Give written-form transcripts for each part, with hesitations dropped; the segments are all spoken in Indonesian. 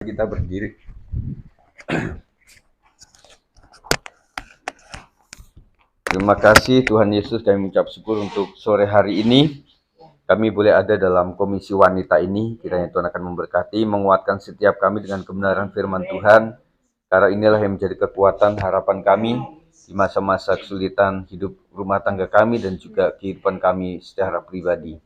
Kita berdiri. Terima kasih Tuhan Yesus, kami mengucap syukur untuk sore hari ini. Kami boleh ada dalam komisi wanita ini. Kiranya Tuhan akan memberkati, menguatkan setiap kami dengan kebenaran firman Tuhan. Karena inilah yang menjadi kekuatan harapan kami di masa-masa kesulitan hidup rumah tangga kami dan juga kehidupan kami secara pribadi.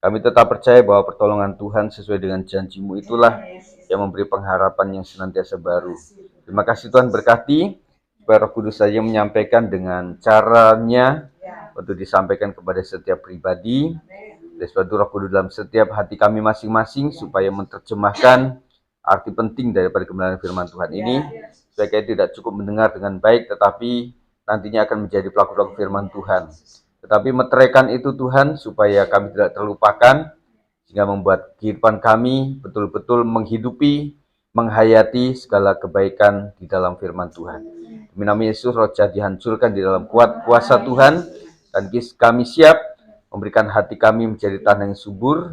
Kami tetap percaya bahwa pertolongan Tuhan sesuai dengan janji-Mu itulah yang memberi pengharapan yang senantiasa baru. Terima kasih Tuhan, berkati supaya Roh Kudus saja menyampaikan dengan caranya untuk disampaikan kepada setiap pribadi. Oleh sebab itu Roh Kudus dalam setiap hati kami masing-masing supaya menerjemahkan arti penting daripada kebenaran firman Tuhan ini, supaya kita tidak cukup mendengar dengan baik, tetapi nantinya akan menjadi pelaku-pelaku firman Tuhan. Tetapi meteraikan itu Tuhan, supaya kami tidak terlupakan, sehingga membuat kehidupan kami betul-betul menghidupi, menghayati segala kebaikan di dalam firman Tuhan. Demi nama Yesus, roh jahat dihancurkan di dalam kuasa Tuhan, dan kami siap memberikan hati kami menjadi tanah yang subur,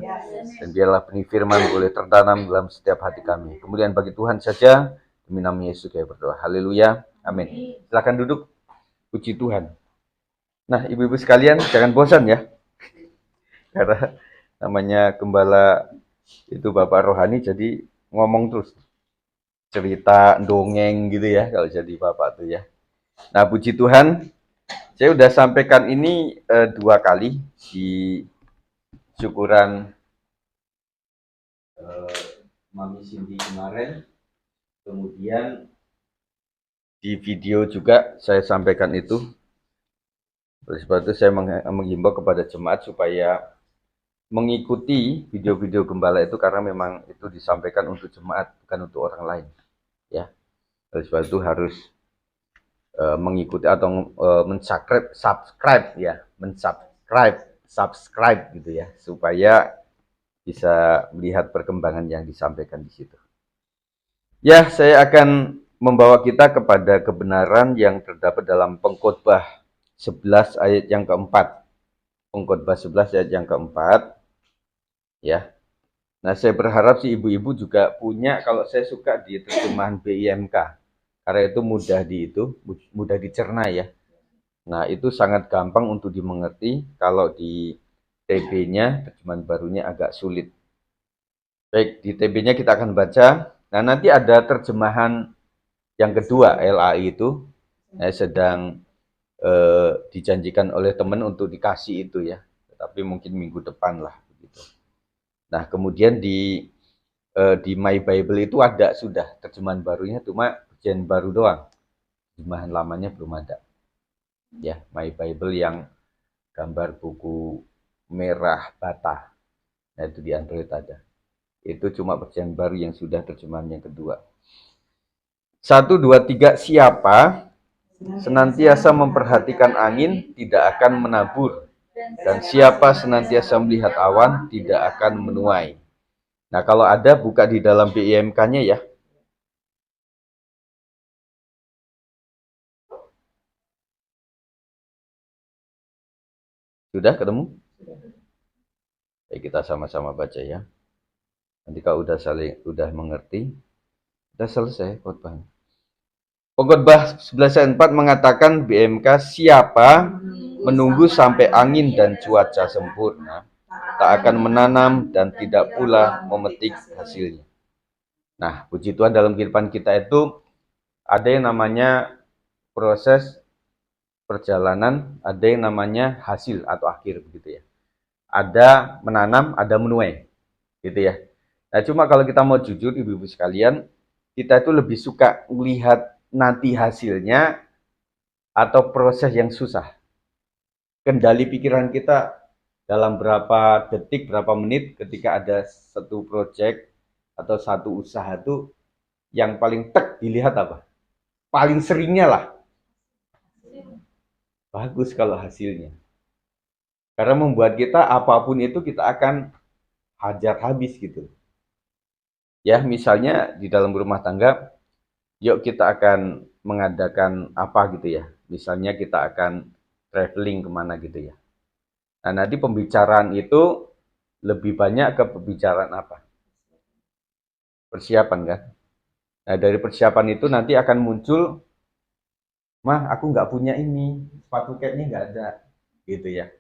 dan biarlah benih firman boleh tertanam dalam setiap hati kami. Kemudian bagi Tuhan saja, demi nama Yesus kami berdoa. Haleluya, amin. Silakan duduk, puji Tuhan. Nah, ibu-ibu sekalian, jangan bosan ya. Karena namanya gembala itu Bapak rohani, jadi ngomong terus. Cerita, dongeng gitu ya, kalau jadi Bapak tuh ya. Nah, puji Tuhan, saya udah sampaikan ini 2 kali di syukuran Mami Cindy kemarin. Kemudian di video juga saya sampaikan itu. Oleh sebab itu saya menghimbau kepada jemaat supaya mengikuti video-video gembala itu, karena memang itu disampaikan untuk jemaat, bukan untuk orang lain. Ya, oleh sebab itu harus mengikuti atau subscribe gitu ya, supaya bisa melihat perkembangan yang disampaikan di situ. Ya, saya akan membawa kita kepada kebenaran yang terdapat dalam Pengkhotbah 11 ayat yang keempat. Pengkhotbah 11 ayat yang keempat. Ya. Nah, saya berharap si ibu-ibu juga punya, kalau saya suka di terjemahan BIMK. Karena itu mudah dicerna ya. Nah, itu sangat gampang untuk dimengerti. Kalau di TB-nya, terjemahan barunya agak sulit. Baik, di TB-nya kita akan baca. Nah, nanti ada terjemahan yang kedua, LAI itu. Sedang dijanjikan oleh teman untuk dikasih itu ya, tapi mungkin minggu depan lah begitu. Nah, kemudian di My Bible itu ada sudah terjemahan barunya, cuma bagian baru doang, terjemahan lamanya belum ada ya. My Bible yang gambar buku merah bata, nah itu di Android ada, itu cuma bagian baru yang sudah terjemahan yang kedua. 1, 2, 3. Siapa senantiasa memperhatikan angin tidak akan menabur, dan siapa senantiasa melihat awan tidak akan menuai. Nah, kalau ada buka di dalam BIMK-nya ya. Sudah ketemu? Baik, kita sama-sama baca ya. Nanti kalau udah mengerti, udah selesai khotbahnya. Pengkhotbah 11 ayat 4 mengatakan BMK, siapa menunggu sampai angin dan cuaca sempurna, tak akan menanam dan tidak pula memetik hasilnya. Nah, puji Tuhan, dalam kehidupan kita itu ada yang namanya proses perjalanan, ada yang namanya hasil atau akhir begitu ya. Ada menanam, ada menuai, gitu ya. Nah, cuma kalau kita mau jujur, ibu-ibu sekalian, kita itu lebih suka melihat nanti hasilnya atau proses yang susah. Kendali pikiran kita dalam berapa detik, berapa menit ketika ada satu proyek atau satu usaha itu yang paling dilihat apa? Paling seringnya lah. Bagus kalau hasilnya. Karena membuat kita apapun itu kita akan hajar habis gitu. Ya, misalnya di dalam rumah tangga, yuk kita akan mengadakan apa gitu ya. Misalnya kita akan traveling kemana gitu ya. Nah, nanti pembicaraan itu lebih banyak ke pembicaraan apa? Persiapan kan? Nah, dari persiapan itu nanti akan muncul, mah aku nggak punya ini, sepatu catnya nggak ada, gitu ya.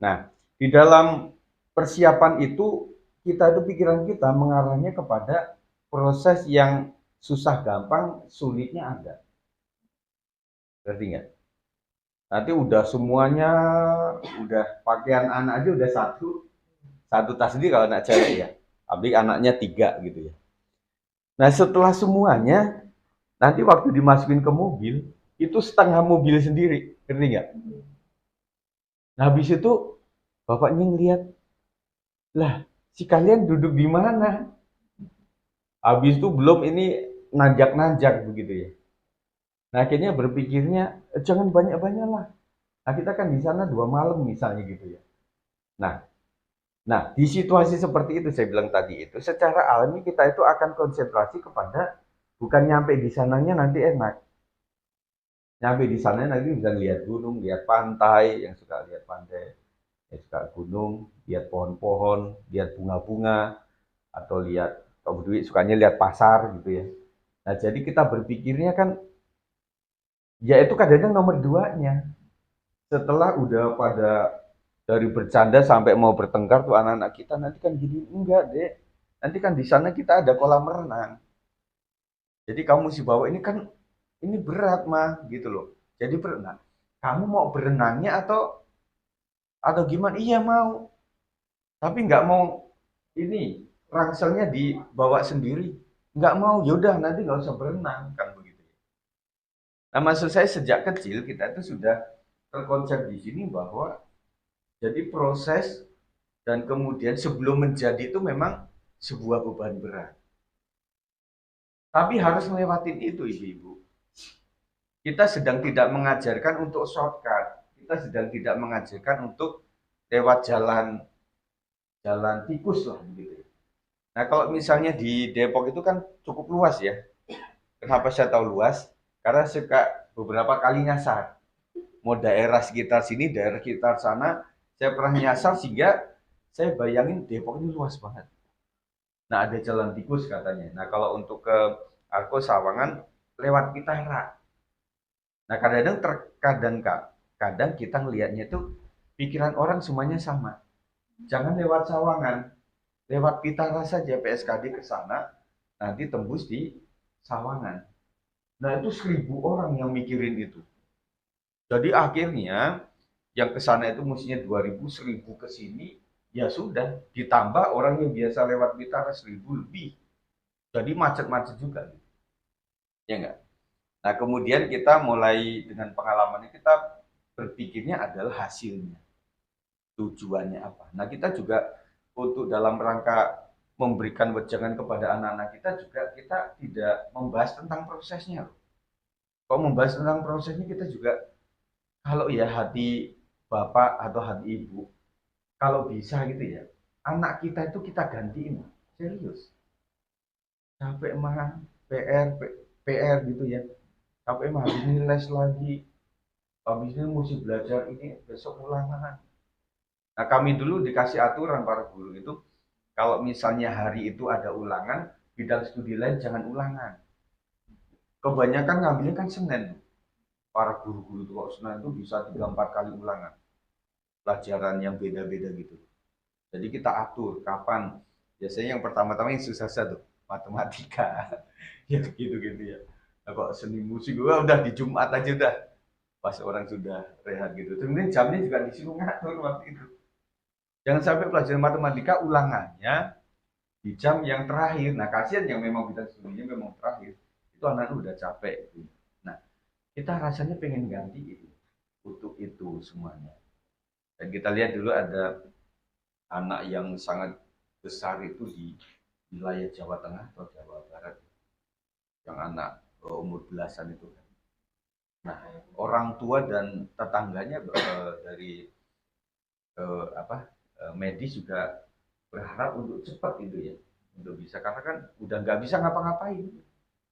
Nah, di dalam persiapan itu, kita itu pikiran kita mengarahnya kepada proses yang susah gampang, sulitnya ada. Ngerti nggak? Nanti udah semuanya, udah pakaian anak aja udah satu tas ini kalau anak cewek ya. Tapi anaknya tiga gitu ya. Nah setelah semuanya, nanti waktu dimasukin ke mobil, itu setengah mobil sendiri, ngerti nggak? Nah habis itu bapaknya ngeliat, lah si kalian duduk di mana? Habis itu belum ini nanjak-nanjak begitu ya. Nah akhirnya berpikirnya, jangan banyak-banyak lah. Nah kita kan di sana 2 malam misalnya gitu ya. Nah, nah, di situasi seperti itu saya bilang tadi itu, secara alami kita itu akan konsentrasi kepada bukan nyampe di sananya nanti enak. Nyampe di sana nanti bisa lihat gunung, lihat pantai, yang suka lihat pantai, yang suka gunung, lihat pohon-pohon, lihat bunga-bunga, atau lihat kalau duit sukanya lihat pasar gitu ya. Nah, jadi kita berpikirnya kan ya itu kadang-kadang nomor duanya. Setelah udah pada dari bercanda sampai mau bertengkar tuh anak-anak kita nanti kan gini enggak deh, nanti kan di sana kita ada kolam renang, jadi kamu mesti bawa ini kan, ini berat mah gitu loh, jadi berenang kamu mau berenangnya atau gimana, iya mau, tapi nggak mau ini rangselnya dibawa sendiri, nggak mau, yaudah nanti nggak usah berenang kan begitu. Nah maksud saya sejak kecil kita itu sudah terkonsep di sini bahwa jadi proses dan kemudian sebelum menjadi itu memang sebuah beban berat. Tapi harus melewati itu ibu-ibu. Kita sedang tidak mengajarkan untuk shortcut. Kita sedang tidak mengajarkan untuk lewat jalan jalan tikus lah begitu. Nah kalau misalnya di Depok itu kan cukup luas ya. Kenapa saya tahu luas? Karena suka beberapa kali nyasar. Mau daerah sekitar sini, daerah sekitar sana, saya pernah nyasar sehingga saya bayangin Depok ini luas banget. Nah, ada jalan tikus katanya. Nah, kalau untuk ke Arko Sawangan lewat Pitara. Nah, kadang-kadang terkadang Kak, kadang kita ngelihatnya itu pikiran orang semuanya sama. Jangan lewat Sawangan, lewat Pitara saja PSKD ke sana, nanti tembus di Sawangan. Nah, itu 1.000 orang yang mikirin itu. Jadi akhirnya yang ke sana itu mestinya 2.000, 1.000 ke sini, ya sudah, ditambah orang yang biasa lewat Pitara 1.000 lebih. Jadi macet-macet juga, ya enggak? Nah, kemudian kita mulai dengan pengalaman ini, kita berpikirnya adalah hasilnya, tujuannya apa. Nah, kita juga untuk dalam rangka memberikan wejangan kepada anak-anak kita juga kita tidak membahas tentang prosesnya. Kalau membahas tentang prosesnya kita juga kalau ya hati bapak atau hati ibu, kalau bisa gitu ya, anak kita itu kita gantiin, serius. Capek mah PR gitu ya. Capek mah habis ini les lagi, habis ini mesti belajar ini besok ulangan. Nah kami dulu dikasih aturan para guru itu, kalau misalnya hari itu ada ulangan, bidang studi lain jangan ulangan. Kebanyakan ngambilnya kan Senin. Para guru-guru itu kalau Senin itu bisa 3-4 kali ulangan. Pelajaran yang beda-beda gitu. Jadi kita atur kapan. Biasanya yang pertama-tama yang susah tuh, matematika. Ya gitu-gitu ya. Nah, kok seni musik gua udah di Jumat aja udah. Pas orang sudah rehat gitu. Kemudian jamnya juga disuruh ngatur waktu itu. Jangan sampai pelajaran matematika ulangannya di jam yang terakhir. Nah, kasihan yang memang bidang studinya memang terakhir. Itu anak udah capek. Gitu. Nah, kita rasanya pengen ganti itu. Untuk itu semuanya. Dan kita lihat dulu ada anak yang sangat besar itu di wilayah Jawa Tengah atau Jawa Barat. Yang anak umur belasan itu. Nah, orang tua dan tetangganya dari apa medis juga berharap untuk cepat itu ya, untuk bisa, karena kan udah nggak bisa ngapa-ngapain.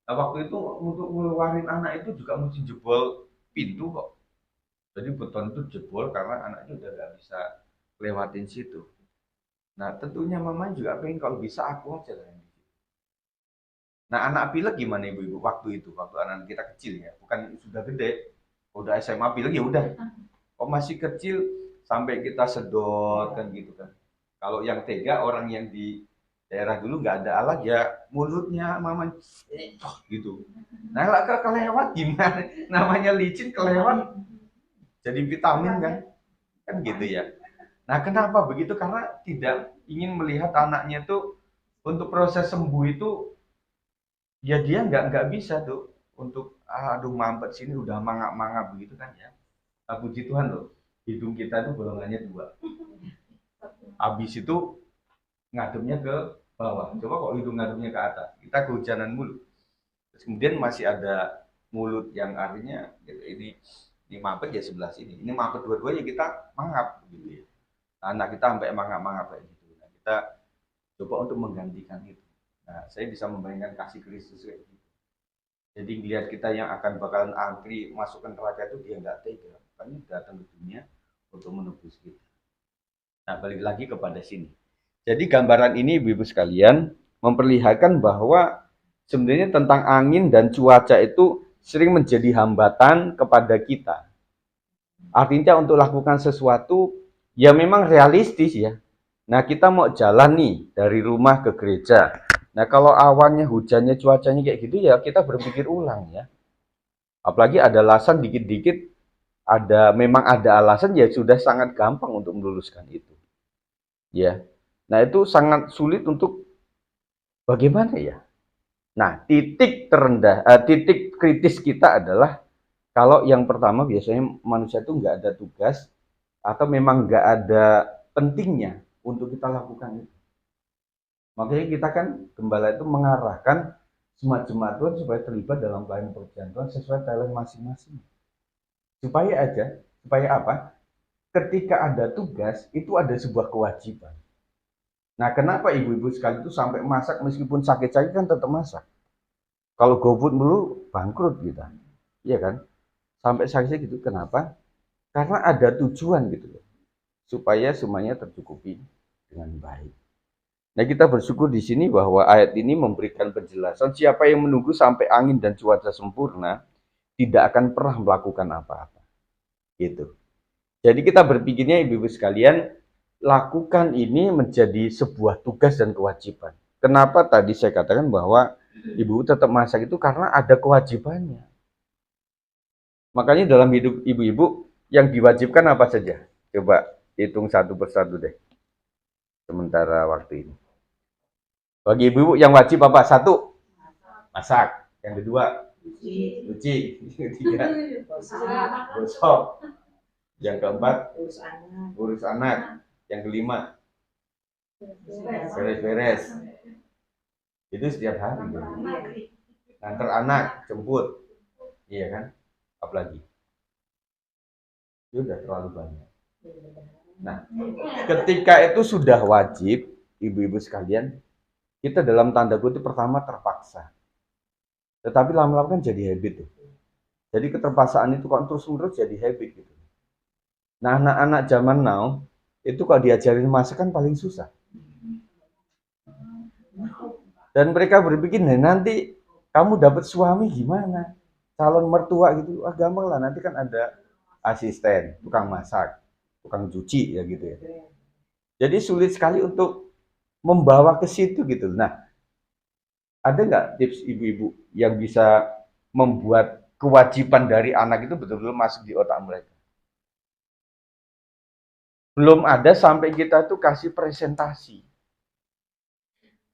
Nah, waktu itu untuk ngeluarin anak itu juga mesti jebol pintu kok. Jadi beton itu jebol karena anaknya udah nggak bisa lewatin situ. Nah tentunya mama juga pengen kalau bisa aku aja lah. Nah, anak pilek gimana ibu-ibu waktu itu, waktu anak kita kecil ya, bukan sudah gede, udah SMA pilek ya udah. Oh masih kecil sampai kita sedot kan gitu kan. Kalau yang tega orang yang di daerah dulu nggak ada alat ya mulutnya mama gitu. Nah lah kelewat gimana? Namanya licin kelewat jadi vitamin kan gitu ya. Nah kenapa begitu? Karena tidak ingin melihat anaknya tuh untuk proses sembuh itu ya dia nggak bisa tuh untuk aduh mampet sini udah mangap-mangap begitu kan ya. Nah, puji Tuhan loh, hidung kita tuh bolongannya dua. Habis itu ngademnya ke bawah. Coba kok hidung ngademnya ke atas, kita kehujanan mulu. Terus kemudian masih ada mulut yang artinya gitu, ini mampet ya sebelah sini. Ini mampet dua-duanya kita mangap gitu ya. Nah, anak kita sampai mangap-mangap kayak gitu. Nah, kita coba untuk menggantikan itu. Nah, saya bisa membayangkan kasih Kristus kayak gitu. Jadi lihat kita yang akan bakalan antri masuk ke neraka itu dia nggak tega. Makanya datang ke dunia untuk menebus kita. Nah, balik lagi kepada sini. Jadi gambaran ini ibu-ibu sekalian memperlihatkan bahwa sebenarnya tentang angin dan cuaca itu sering menjadi hambatan kepada kita. Artinya untuk lakukan sesuatu ya memang realistis ya. Nah kita mau jalan nih dari rumah ke gereja. Nah kalau awannya, hujannya, cuacanya kayak gitu ya kita berpikir ulang ya. Apalagi ada alasan dikit-dikit, memang ada alasan ya sudah sangat gampang untuk meluluskan itu. Ya. Nah itu sangat sulit untuk bagaimana ya. Nah titik terendah, titik kritis kita adalah kalau yang pertama biasanya manusia itu nggak ada tugas atau memang nggak ada pentingnya untuk kita lakukan itu. Makanya kita kan gembala itu mengarahkan jemaat-jemaat Tuhan supaya terlibat dalam pelayanan pekerjaan Tuhan sesuai talent masing-masing. Supaya apa? Ketika ada tugas itu ada sebuah kewajiban. Nah, kenapa ibu-ibu sekali itu sampai masak meskipun sakit-sakit kan tetap masak. Kalau GoFood dulu bangkrut kita. Iya kan? Sampai sakit gitu. Kenapa? Karena ada tujuan gitu loh. Supaya semuanya tercukupi dengan baik. Nah, kita bersyukur di sini bahwa ayat ini memberikan penjelasan siapa yang menunggu sampai angin dan cuaca sempurna tidak akan pernah melakukan apa-apa. Gitu. Jadi kita berpikirnya ibu-ibu sekalian, lakukan ini menjadi sebuah tugas dan kewajiban. Kenapa tadi saya katakan bahwa ibu tetap masak itu karena ada kewajibannya. Makanya dalam hidup ibu-ibu yang diwajibkan apa saja? Coba hitung satu persatu deh. Sementara waktu ini. Bagi ibu yang wajib apa? Satu, masak. Yang kedua, cuci. Yang ketiga, gosok. Yang keempat, urus anak. Yang kelima, beres-beres. Itu setiap hari. Nganter anak, jemput. Iya kan? Apalagi? Itu udah terlalu banyak. Nah, ketika itu sudah wajib, ibu-ibu sekalian, kita dalam tanda kutip pertama terpaksa. Tetapi lama-lama kan jadi habit. Jadi keterpaksaan itu kok terus-menerus jadi habit gitu. Nah, anak-anak zaman now itu kalau diajarin masak kan paling susah. Dan mereka berpikir, nah, nanti kamu dapat suami gimana? Calon mertua gitu, gampang lah. Nanti kan ada asisten, tukang masak, tukang cuci ya gitu ya. Jadi sulit sekali untuk membawa ke situ gitu. Nah, ada nggak tips ibu-ibu yang bisa membuat kewajiban dari anak itu betul-betul masuk di otak mereka? Belum ada sampai kita tuh kasih presentasi.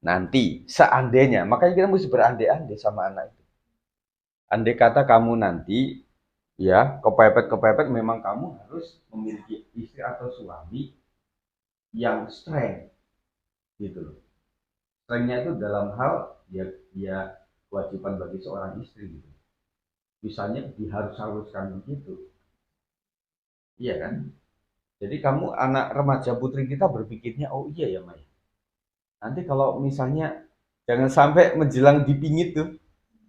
Nanti, seandainya, makanya kita mesti berandai-andai sama anak itu. Andai kata kamu nanti, ya, kepepet-kepepet, memang kamu harus memiliki istri atau suami yang strength, gitu loh. Strength-nya itu dalam hal dia kewajiban bagi seorang istri gitu. Misalnya diharus-haruskan begitu. Iya kan? Jadi kamu anak remaja putri kita berpikirnya, oh iya ya Maya. Nanti kalau misalnya jangan sampai menjelang dipingit tuh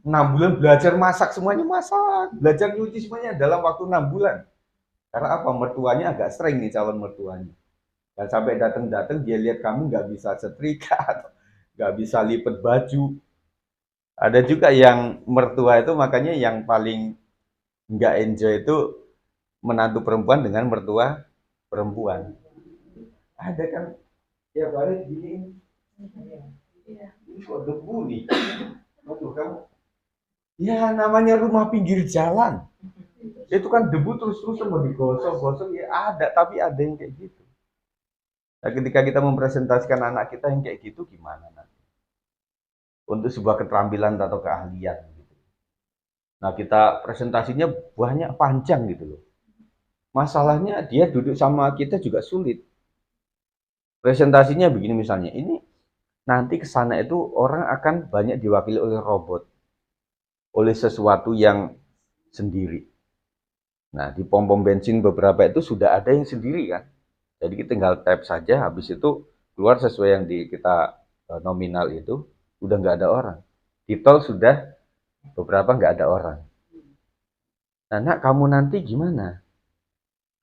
6 bulan belajar masak semuanya masak, belajar nyuci semuanya dalam waktu 6 bulan. Karena apa? Mertuanya agak streng nih calon mertuanya. Dan sampai datang-datang dia lihat kamu nggak bisa setrika atau nggak bisa lipet baju, Ada juga yang mertua itu makanya yang paling nggak enjoy itu menantu perempuan dengan mertua perempuan. Ada kan tiap hari gini, ini kok debu nih. Aduh kamu, ya namanya rumah pinggir jalan. Itu kan debu terus-terusan mau digosok-gosok ya ada, tapi ada yang kayak gitu. Nah, ketika kita mempresentasikan anak kita yang kayak gitu gimana nanti? Untuk sebuah keterampilan atau keahlian gitu. Nah, kita presentasinya banyak panjang gitu loh. Masalahnya dia duduk sama kita juga sulit. Presentasinya begini misalnya, ini nanti ke sana itu orang akan banyak diwakili oleh robot, oleh sesuatu yang sendiri. Nah, di pom-pom bensin beberapa itu sudah ada yang sendiri kan. Jadi kita tinggal tap saja, habis itu keluar sesuai yang di kita nominal itu, udah nggak ada orang. Di tol sudah beberapa nggak ada orang. Nah, nak kamu nanti gimana?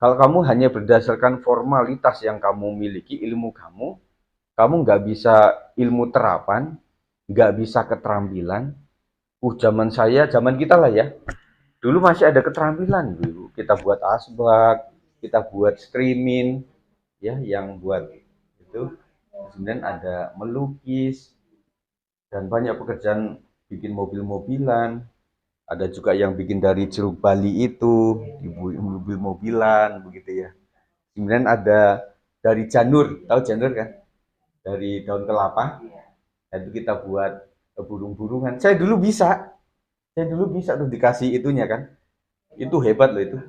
Kalau kamu hanya berdasarkan formalitas yang kamu miliki, ilmu kamu nggak bisa ilmu terapan, nggak bisa keterampilan. Zaman saya, zaman kita lah ya, dulu masih ada keterampilan dulu. Kita buat asbak, kita buat streaming, ya, yang buat itu. Kemudian ada melukis dan banyak pekerjaan bikin mobil-mobilan. Ada juga yang bikin dari jeruk bali itu, mobil-mobilan begitu ya. Kemudian ada dari janur, tahu janur kan? Dari daun kelapa. Itu kita buat burung-burungan. Saya dulu bisa tuh dikasih itunya kan. Itu hebat loh itu.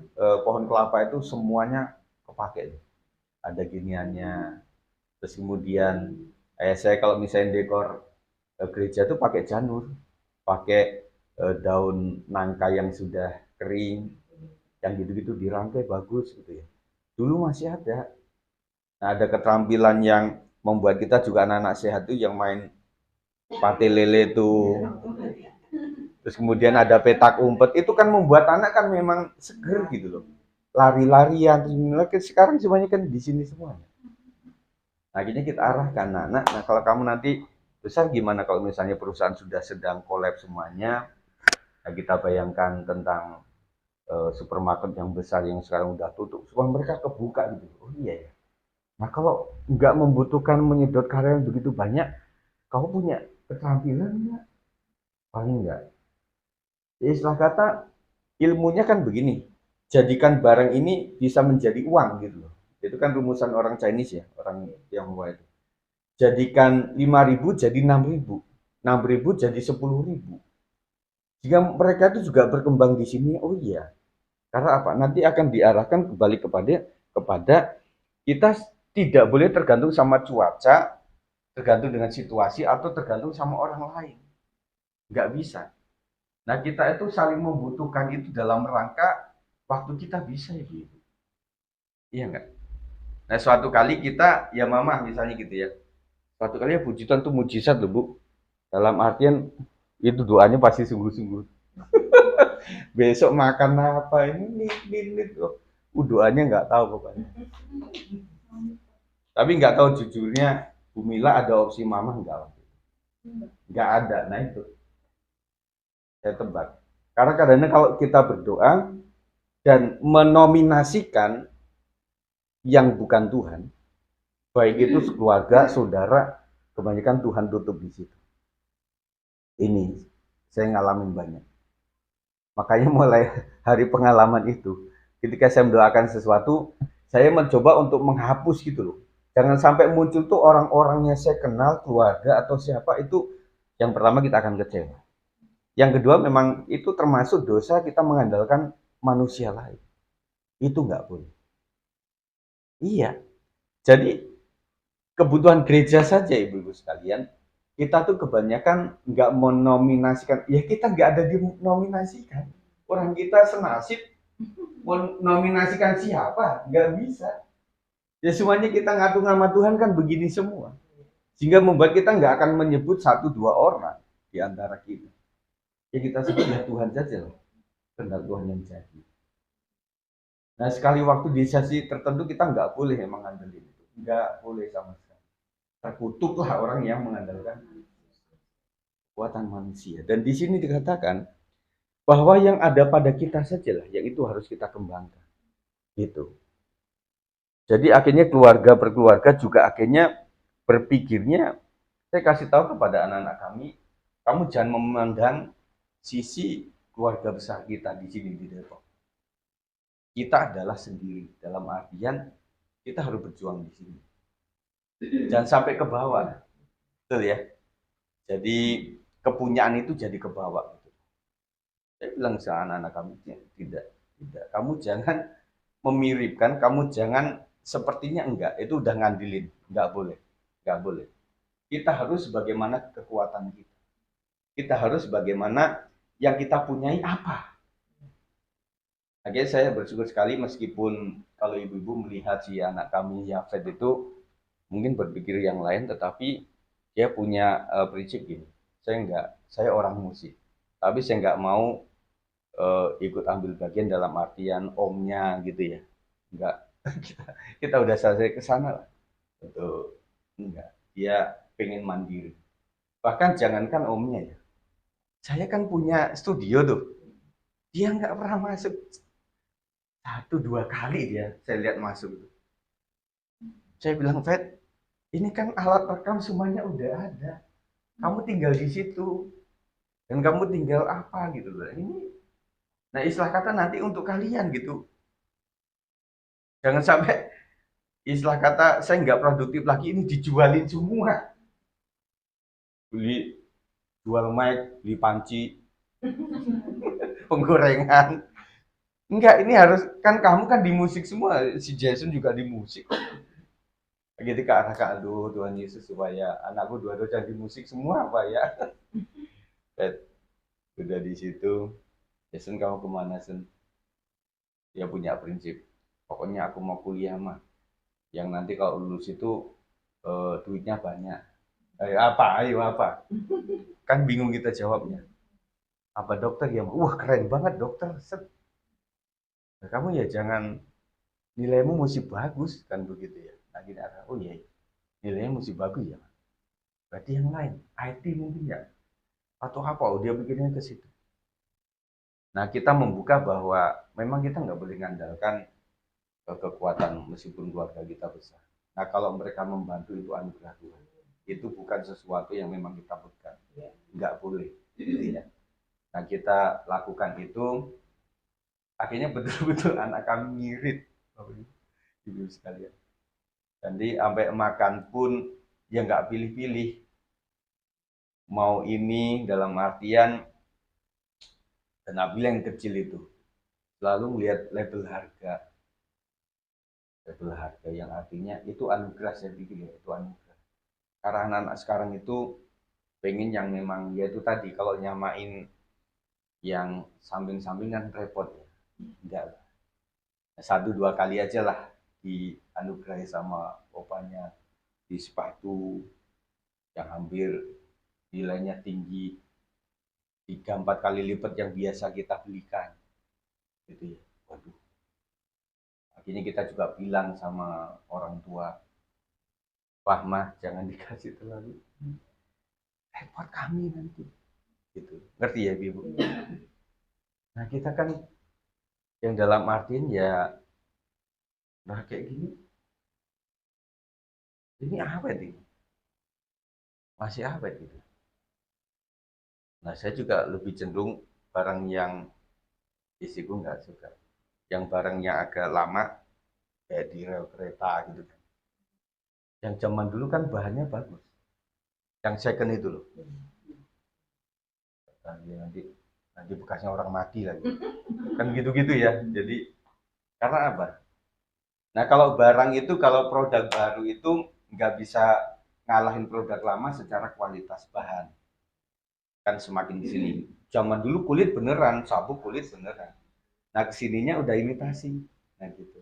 Pohon kelapa itu semuanya kepake. Ada giniannya. Terus kemudian saya kalau misalnya dekor gereja tuh pakai janur, pakai daun nangka yang sudah kering, yang gitu-gitu dirangkai bagus gitu ya. Dulu masih ada. Nah, ada keterampilan yang membuat kita juga anak-anak sehat tuh yang main pate lele tuh. Terus kemudian ada petak umpet, itu kan membuat anak kan memang seger gitu loh. Lari-larian, terus sekarang semuanya kan di sini semuanya. Nah, akhirnya kita arahkan anak. Nah, kalau kamu nanti besar gimana kalau misalnya perusahaan sudah sedang collab semuanya? Nah, kita bayangkan tentang supermarket yang besar yang sekarang udah tutup, supaya mereka kebuka gitu. Oh iya ya. Nah, kalau nggak membutuhkan menyedot karyawan begitu banyak, kamu punya keterampilan nggak? Paling nggak. Istilah kata ilmunya kan begini, jadikan barang ini bisa menjadi uang gitu loh. Itu kan rumusan orang Chinese ya, orang Tionghoa itu. Jadikan 5.000 jadi 6.000, 6.000 jadi 10.000. Jika mereka itu juga berkembang di sini, oh iya. Karena apa? Nanti akan diarahkan kembali kepada kita tidak boleh tergantung sama cuaca, tergantung dengan situasi atau tergantung sama orang lain. Nggak bisa. Nah, kita itu saling membutuhkan itu dalam rangka waktu kita bisa gitu. Iya nggak? Nah, suatu kali kita, ya mama misalnya gitu ya, suatu kali ya puji Tuhan tuh mujizat loh bu. Dalam artian itu doanya pasti sungguh-sungguh. Besok makan apa ini oh, doanya nggak tahu pokoknya. Tapi nggak tahu jujurnya Bu Mila ada opsi mama nggak lah. Nggak ada. Nah itu saya tebak. Karena kadang-kadang kalau kita berdoa dan menominasikan yang bukan Tuhan, baik itu keluarga, saudara, kebanyakan Tuhan tutup di situ. Ini saya ngalamin banyak. Makanya mulai hari pengalaman itu, ketika saya mendoakan sesuatu, saya mencoba untuk menghapus gitu loh. Jangan sampai muncul tuh orang-orang yang saya kenal, keluarga atau siapa itu yang pertama kita akan kecewa. Yang kedua memang itu termasuk dosa kita mengandalkan manusia lain. Itu nggak boleh. Iya. Jadi kebutuhan gereja saja ibu-ibu sekalian, kita tuh kebanyakan nggak menominasikan, ya kita nggak ada dinominasikan. Orang kita senasib, menominasikan siapa? Nggak bisa. Ya semuanya kita ngatur nama Tuhan kan begini semua. Sehingga membuat kita nggak akan menyebut satu dua orang di antara kita. Ya kita sebut ya Tuhan saja loh. Benar Tuhan yang jadi. Nah sekali waktu di sesi tertentu kita nggak boleh mengandalkan itu. Nggak boleh sama sekali. Terkutuklah orang yang mengandalkan kekuatan manusia. Dan di sini dikatakan bahwa yang ada pada kita sajalah yang itu harus kita kembangkan. Gitu. Jadi akhirnya keluarga per keluarga juga akhirnya berpikirnya, saya kasih tahu kepada anak-anak kami, kamu jangan memandang sisi keluarga besar kita di sini di Depok. Kita adalah sendiri, dalam artian kita harus berjuang di sini. Jangan sampai ke bawah, betul ya. Jadi kepunyaan itu jadi ke bawah. Saya bilang ke anak-anak kami, tidak, tidak. Kamu jangan memiripkan, kamu jangan sepertinya enggak. Itu udah ngandilin, enggak boleh, enggak boleh. Kita harus bagaimana kekuatan kita. Kita harus bagaimana yang kita punyai apa. Akhirnya saya bersyukur sekali meskipun kalau ibu-ibu melihat si anak kami Yafet itu mungkin berpikir yang lain, tetapi dia punya prinsip gini. Saya orang musik, tapi saya nggak mau ikut ambil bagian dalam artian omnya gitu ya. Enggak, kita, kita udah selesai ke sana lah. Betul. Enggak, dia pengen mandiri. Bahkan jangankan omnya ya. Saya kan punya studio tuh. Dia nggak pernah masuk. Satu dua kali dia saya lihat masuk. Saya bilang, Fed, ini kan alat rekam semuanya udah ada. Kamu tinggal di situ. Dan kamu tinggal apa gitu loh. Ini, nah istilah kata nanti untuk kalian gitu. Jangan sampai istilah kata saya nggak produktif lagi, ini dijualin semua. Beli, jual mic, beli panci, penggorengan. Enggak, ini harus, kan kamu kan di musik semua. Si Jason juga di musik. Gitu ke anak, aduh Tuhan Yesus supaya anakku dua-dua di musik semua Pak ya. Udah di situ, Jason kamu kemana Sen? Dia punya prinsip, pokoknya aku mau kuliah mah, yang nanti kalau lulus itu duitnya banyak. Ayo apa? Kan bingung kita jawabnya. Apa dokter ya? Wah keren banget dokter. Set. Nah, kamu ya jangan, nilaimu mesti bagus kan begitu ya. Nah gini, oh iya, nilainya mesti bagus ya. Berarti yang lain, IT mungkin ya, atau apa? Oh dia pikirnya ke situ. Nah kita membuka bahwa memang kita nggak boleh mengandalkan kekuatan meskipun keluarga kita besar. Nah kalau mereka membantu itu anugerah Tuhan. Itu bukan sesuatu yang memang kita butuhkan. Nggak boleh. Gitu ya. Nah kita lakukan itu, akhirnya betul-betul anak kami ngirit. Ibu sekalian. Jadi sampai makan pun ya nggak pilih-pilih. Mau ini dalam artian, dan Nabil yang kecil itu selalu melihat label harga yang artinya itu anugerah, saya pikir ya itu anugerah. Karena anak-anak sekarang itu pengen yang memang ya itu tadi, kalau nyamain yang samping-samping kan repot ya. Enggak, satu dua kali aja lah dianugerahi sama opanya di sepatu yang hampir nilainya tinggi, 3-4 kali lipat yang biasa kita belikan gitu ya. Waduh, akhirnya kita juga bilang sama orang tua, wah mah jangan dikasih terlalu, repot kami nanti gitu, ngerti ya ibu. Nah kita kan yang dalam artian ya, nah kayak gini, ini apa ini, masih apa gitu. Nah saya juga lebih cenderung barang yang isiku nggak suka, yang barangnya agak lama kayak di rel kereta gitu kan. Yang zaman dulu kan bahannya bagus, yang second itu loh. Nanti nanti bekasnya orang mati lagi kan gitu-gitu ya. Jadi karena apa, nah kalau barang itu, kalau produk baru itu nggak bisa ngalahin produk lama secara kualitas bahan. Kan semakin di sini, zaman dulu kulit beneran, sabuk kulit beneran, nah kesininya udah imitasi. Nah gitu.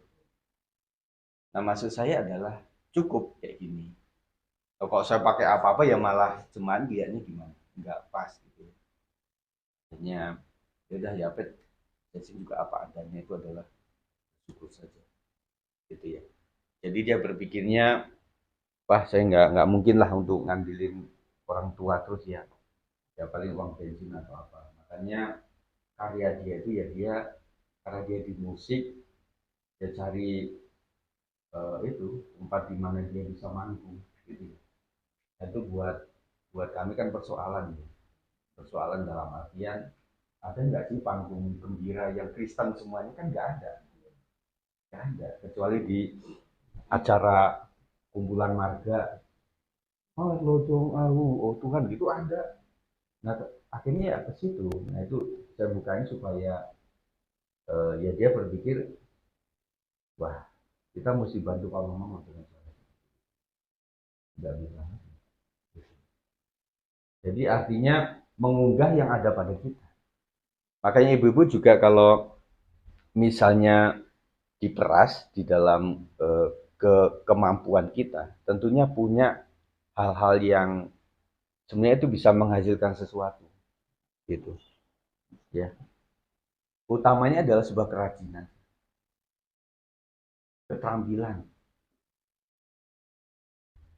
Nah maksud saya adalah cukup kayak gini. Kalau saya pakai apa-apa ya malah cuman lihatnya gimana, nggak pas gitu. Hanya ya udah ya Pet, jadi juga apa adanya, itu adalah syukur saja gitu ya. Jadi dia berpikirnya, wah saya nggak mungkin lah untuk ngambilin orang tua terus ya. ya paling uang bensin atau apa. Makanya karya dia itu ya dia karena dia di musik, dia cari itu tempat di mana dia bisa manggung gitu ya. Itu buat buat kami kan persoalan ya. Persoalan dalam artian ada nggak sih panggung gembira yang Kristen semuanya kan nggak ada kecuali di acara kumpulan marga. Oh lojong oh Tuhan gitu ada. Nah akhirnya ya ke situ. Nah itu saya bukanya supaya ya dia berpikir wah kita mesti bantu kalau mama dengan cara nggak bisa. Jadi artinya mengunggah yang ada pada kita. Makanya ibu-ibu juga kalau misalnya diperas di dalam kemampuan kita, tentunya punya hal-hal yang sebenarnya itu bisa menghasilkan sesuatu, gitu. Ya, utamanya adalah sebuah kerajinan, keterampilan.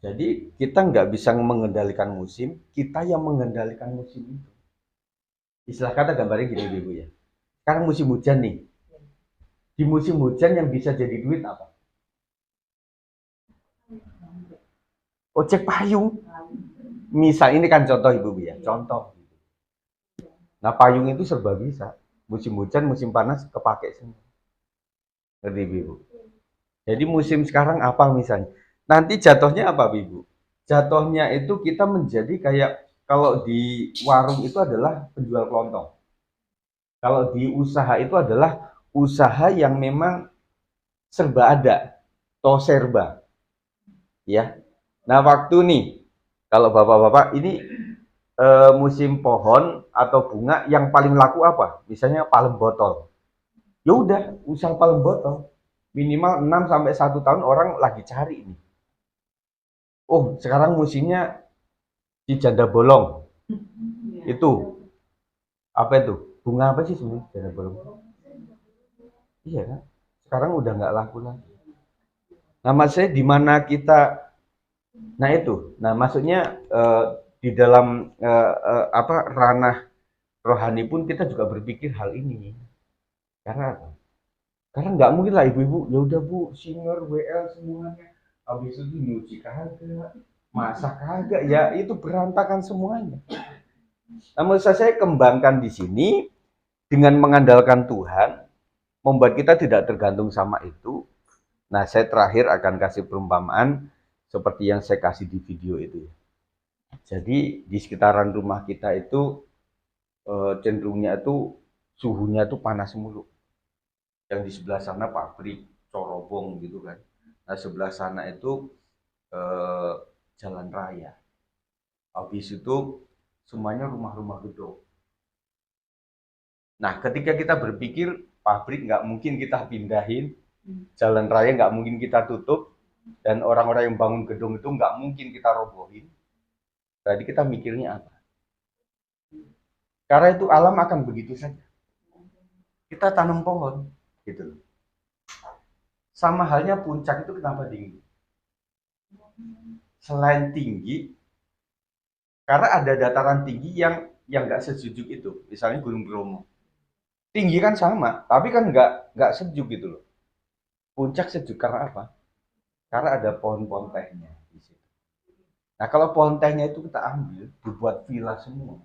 Jadi kita nggak bisa mengendalikan musim, kita yang mengendalikan musim itu. Istilah kata gambarnya gini ibu ya. Sekarang musim hujan nih. Di musim hujan yang bisa jadi duit apa? Ojek payung. Misal ini kan contoh ibu ya, contoh. Nah payung itu serba bisa. Musim hujan, musim panas kepake semua. Ngerti ibu? Jadi musim sekarang apa misalnya? Nanti jatuhnya apa ibu? Jatuhnya itu kita menjadi kayak kalau di warung itu adalah penjual kelontong. Kalau di usaha itu adalah usaha yang memang serba ada, toh serba, ya. Nah waktu nih, kalau bapak-bapak ini musim pohon atau bunga yang paling laku apa? Misalnya palem botol. Ya udah, usaha palem botol. Minimal 6 sampai 1 tahun orang lagi cari ini. Oh, sekarang musimnya di janda bolong. Itu apa itu? Bunga apa sih sebenarnya janda bolong? Iya kan? Sekarang udah nggak laku lagi. Nah, maksudnya di mana kita, nah itu, nah maksudnya di dalam apa ranah rohani pun kita juga berpikir hal ini. Karena apa? Karena nggak mungkin lah ibu-ibu, ya udah bu, singer, WL semuanya, habis itu nyuci kagak, masak kagak, ya itu berantakan semuanya. Namun saya kembangkan di sini dengan mengandalkan Tuhan, membuat kita tidak tergantung sama itu. Nah, saya terakhir akan kasih perumpamaan seperti yang saya kasih di video itu. Jadi di sekitaran rumah kita itu cenderungnya itu suhunya itu panas mulu. Yang di sebelah sana pabrik, corobong gitu kan. Nah, sebelah sana itu eh, jalan raya. Habis itu semuanya rumah-rumah gedung. Nah, ketika kita berpikir pabrik nggak mungkin kita pindahin, jalan raya nggak mungkin kita tutup, dan orang-orang yang bangun gedung itu nggak mungkin kita robohin. Jadi kita mikirnya apa? Karena itu alam akan begitu saja. Kita tanam pohon, gitu loh. Sama halnya puncak itu kenapa tinggi? Selain tinggi, karena ada dataran tinggi yang nggak sejuk itu, misalnya Gunung Bromo. Tinggi kan sama, tapi kan nggak sejuk gitu loh. Puncak sejuk karena apa? Karena ada pohon-pohon tehnya di situ. Nah kalau pohon tehnya itu kita ambil, dibuat villa semua,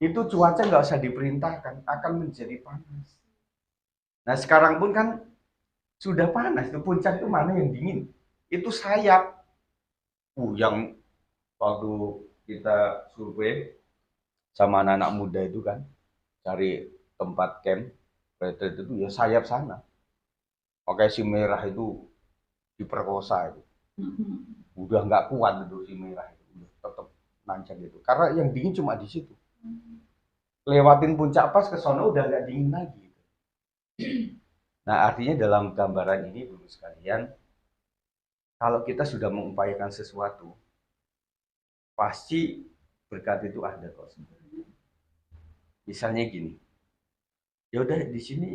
itu cuaca nggak usah diperintahkan, akan menjadi panas. Nah sekarang pun kan sudah panas, itu puncak itu mana yang dingin? Itu sayap. Yang waktu kita survei sama anak-anak muda itu kan, cari tempat camp, retreat itu ya sayap sana. Pakai si merah itu diperkosa itu. Udah nggak kuat itu si merah itu, udah tetap nancap gitu. Karena yang dingin cuma di situ. Lewatin puncak pas ke sono udah nggak dingin lagi. Nah artinya dalam gambaran ini Bapak sekalian, kalau kita sudah mengupayakan sesuatu, pasti berkat itu ada kok sebenarnya. Misalnya gini, ya udah di sini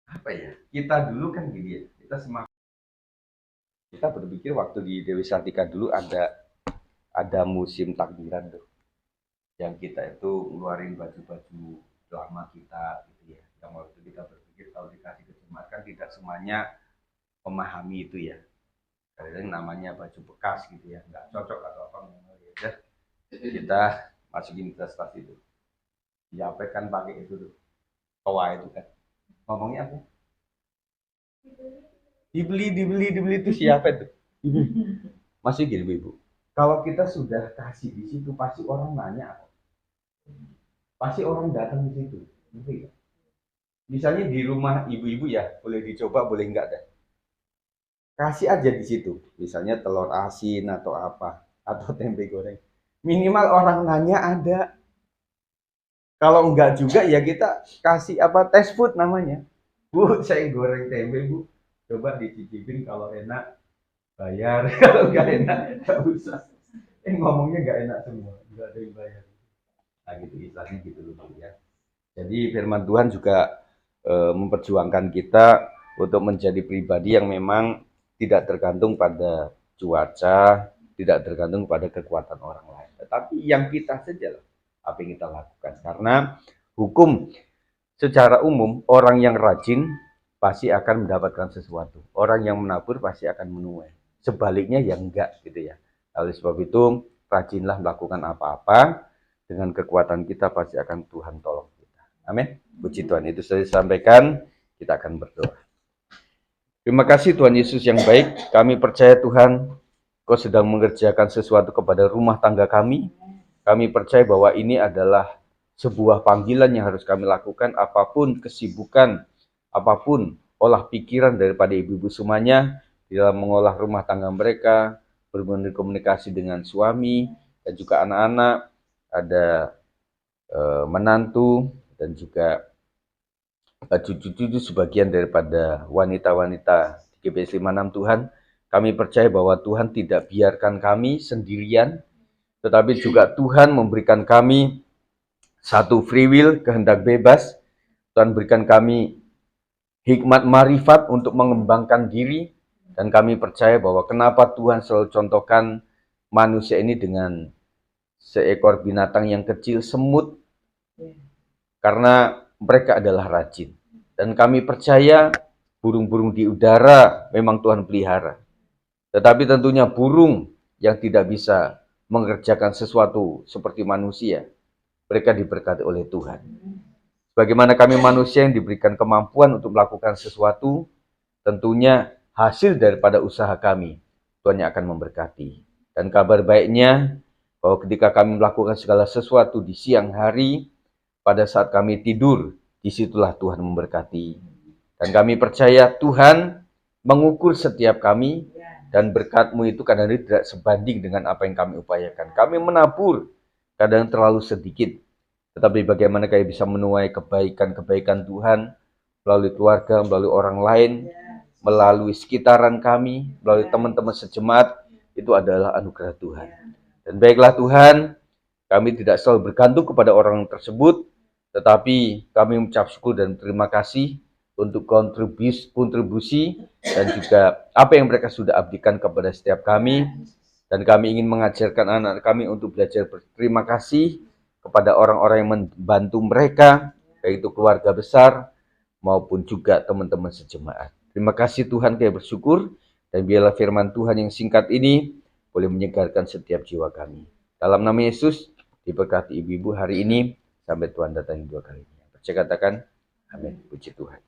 apa ya? Kita dulu kan gini ya, kita berpikir waktu di Dewi Sartika dulu ada musim takbiran tuh. yang kita itu ngeluarin baju-baju lama kita gitu ya, yang waktu kita berpikir kalau dikasih ke jemaat kan tidak semuanya memahami itu ya, kadang namanya baju bekas gitu ya, nggak cocok atau apa, ya kita masukin ke tas itu, diapakan pakai itu tuh, toa itu kan, ngomongnya apa, dibeli itu siapa itu, masih gini ibu, kalau kita sudah kasih di situ pasti orang nanya, pasti orang datang di situ, gitu ya. Misalnya di rumah ibu-ibu ya, boleh dicoba, boleh enggak deh. Kasih aja di situ, misalnya telur asin atau apa, atau tempe goreng. Minimal orang nanya ada. Kalau enggak juga ya kita kasih apa, test food namanya. Bu, saya goreng tempe bu, coba dicicipin, kalau enak bayar, kalau enggak enak enggak usah. Ngomongnya enggak enak semua, enggak ada yang bayar. Nah gitu istilahnya gitu loh ya. Jadi firman Tuhan juga memperjuangkan kita untuk menjadi pribadi yang memang tidak tergantung pada cuaca, tidak tergantung pada kekuatan orang lain. Tetapi yang kita saja apa yang kita lakukan. Karena hukum secara umum, orang yang rajin pasti akan mendapatkan sesuatu. Orang yang menabur pasti akan menuai. Sebaliknya ya enggak gitu ya. Oleh sebab itu, rajinlah melakukan apa-apa, dengan kekuatan kita pasti akan Tuhan tolong kita. Amin. Puji Tuhan, itu saya sampaikan, kita akan berdoa. Terima kasih Tuhan Yesus yang baik, kami percaya Tuhan, Kau sedang mengerjakan sesuatu kepada rumah tangga kami. Kami percaya bahwa ini adalah sebuah panggilan yang harus kami lakukan, apapun kesibukan, apapun olah pikiran daripada ibu-ibu semuanya, di dalam mengolah rumah tangga mereka, berkomunikasi dengan suami, dan juga anak-anak, ada menantu, dan juga cucu-cucu sebagian daripada wanita-wanita di GBS 56 Tuhan. Kami percaya bahwa Tuhan tidak biarkan kami sendirian, tetapi juga Tuhan memberikan kami satu free will, kehendak bebas. Tuhan berikan kami hikmat marifat untuk mengembangkan diri, dan kami percaya bahwa kenapa Tuhan selalu contohkan manusia ini dengan seekor binatang yang kecil, semut, karena mereka adalah rajin. Dan kami percaya burung-burung di udara memang Tuhan pelihara. Tetapi tentunya burung yang tidak bisa mengerjakan sesuatu seperti manusia, mereka diberkati oleh Tuhan. Bagaimana kami manusia yang diberikan kemampuan untuk melakukan sesuatu, tentunya hasil daripada usaha kami, Tuhan yang akan memberkati. Dan kabar baiknya, bahwa ketika kami melakukan segala sesuatu di siang hari, pada saat kami tidur, disitulah Tuhan memberkati. Dan kami percaya Tuhan mengukur setiap kami, dan berkat-Mu itu kadang-kadang tidak sebanding dengan apa yang kami upayakan. Kami menabur, kadang terlalu sedikit. Tetapi bagaimana kami bisa menuai kebaikan-kebaikan Tuhan, melalui keluarga, melalui orang lain, melalui sekitaran kami, melalui teman-teman sejemaat, itu adalah anugerah Tuhan. Dan baiklah Tuhan, kami tidak selalu bergantung kepada orang tersebut, tetapi kami mengucap syukur dan terima kasih untuk kontribusi dan juga apa yang mereka sudah abdikan kepada setiap kami. Dan kami ingin mengajarkan anak kami untuk belajar berterima kasih kepada orang-orang yang membantu mereka, baik itu keluarga besar maupun juga teman-teman sejemaat. Terima kasih Tuhan, kami bersyukur, dan biarlah firman Tuhan yang singkat ini boleh menyegarkan setiap jiwa kami. Dalam nama Yesus, diberkati ibu-ibu hari ini, sampai Tuhan datang dua kali. Percaya katakan, amin. Puji Tuhan.